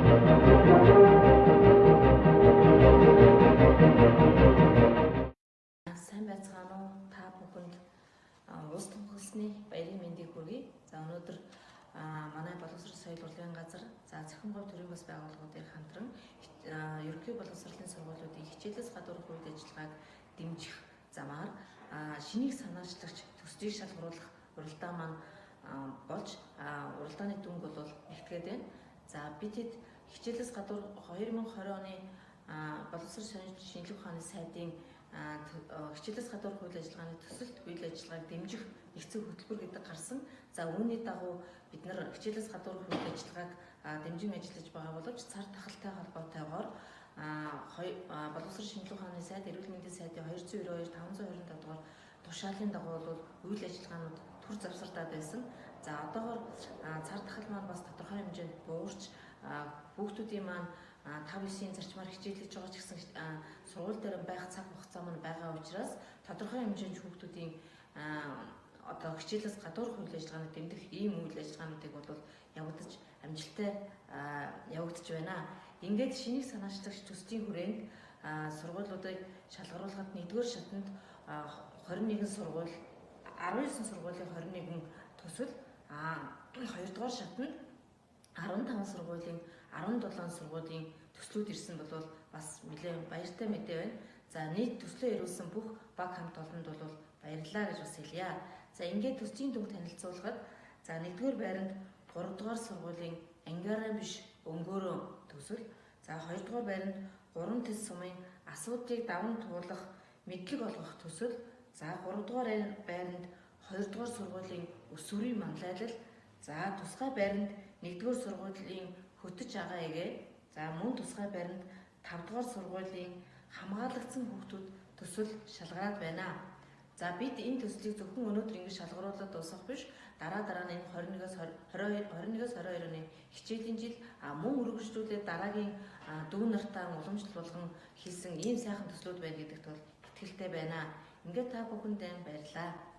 Сайн байцгаана уу? Та бүхэнд улс тунхагласны баярын мэндийг хүргэе. За өнөөдөр манай боловсрол соёл урлагийн газар зохион байгуулалт төрийн бас байгууллагуудыг хамтран ерөнхий боловсролын сургуулиудын хичээлээс гадуурх үйл ажиллагааг дэмжих замаар шинийг санаачлагч төсвийг шалгаруулах уралдаан маань болж уралдааны дүнг бол нэгтгээд байна. За бид хэд хичээлээс гадуур 2020 оны боловсрол соёлын шинжилгээ ухааны сайдын хичээлээс гадуур үйл ажиллагааны төсөлт үйл ажиллагааг дэмжих нэгдсэн хөтөлбөр гэдэг гарсан. За үүний дагуу бид нар хичээлээс гадуур үйл ажиллагааг дэмжин ажиллаж байгаа боловч цар тахалтай холбоотойгоор боловсрол шинжилгээ ухааны сайд, эрүүл мэндийн сайдын 292-525 дугаар тушаалын дагуу бол үйл ажиллагаанууд төр завсардаад байсан. За одоогоор цар тахал маань бас тодорхой хэмжээнд буурч хүүхдүүдийн маань 5-9-ийн зарчмаар хичээлж байгаа ч гэсэн сургууль дээр байх цаг хугацаа маань байгаа учраас тодорхой хэмжээнд хүүхдүүдийн одоо хичээлээс гадуур үйл ажиллагааны дэмжих ийм үйл ажиллагаануудыг бол явагдаж амжилттай явагдаж байна. Ингээд шинийг санаачлагч төслийн хүрээнд сургуулиудыг шалгаруулахад 1-р шатанд 21 сургууль 19 сургуулийн 21 төсөл 2-р шатанд 15 сургуулийн 17 сургуулийн төслүүд ирсэн бол бас нэлээд баяртай мэдээ байна. За нийт төслөө ирүүлсэн бүх баг хамт олонд бол баярлалаа гэж бас хэлье. За ингээд төслийн дүнг танилцуулахад за 1-р байранд 3-р сургуулийн ангиараа биш өнгөөрөө төсөл, за 2-р байранд 3 тэс сумын асуудлыг даван туулах мэдлэг олгох төсөл, за 3-р байранд 2-р сургуулийн өсвөрийн манлайлал, за тусгай байранд 1-р сургуулийн хөтөч агаа эгээ, за мөн тусгай байранд 5-р сургуулийн хамгаалагдсан хүүхдүүд төсөл шалгараад байна. За бид энэ төслийг зөвхөн өнөөдөр ингэж шалгаруулаад дуусгах биш, дараа нь энэ 21-22 оны хичээлийн жил мөн үргэлжлүүлээд дараагийн дүү нартаа уламжлал болгон хийсэн ийм сайхан төслүүд байна гэдэгт бол итгэлтэй байна. Ингээд та бүхэндээ баярлалаа.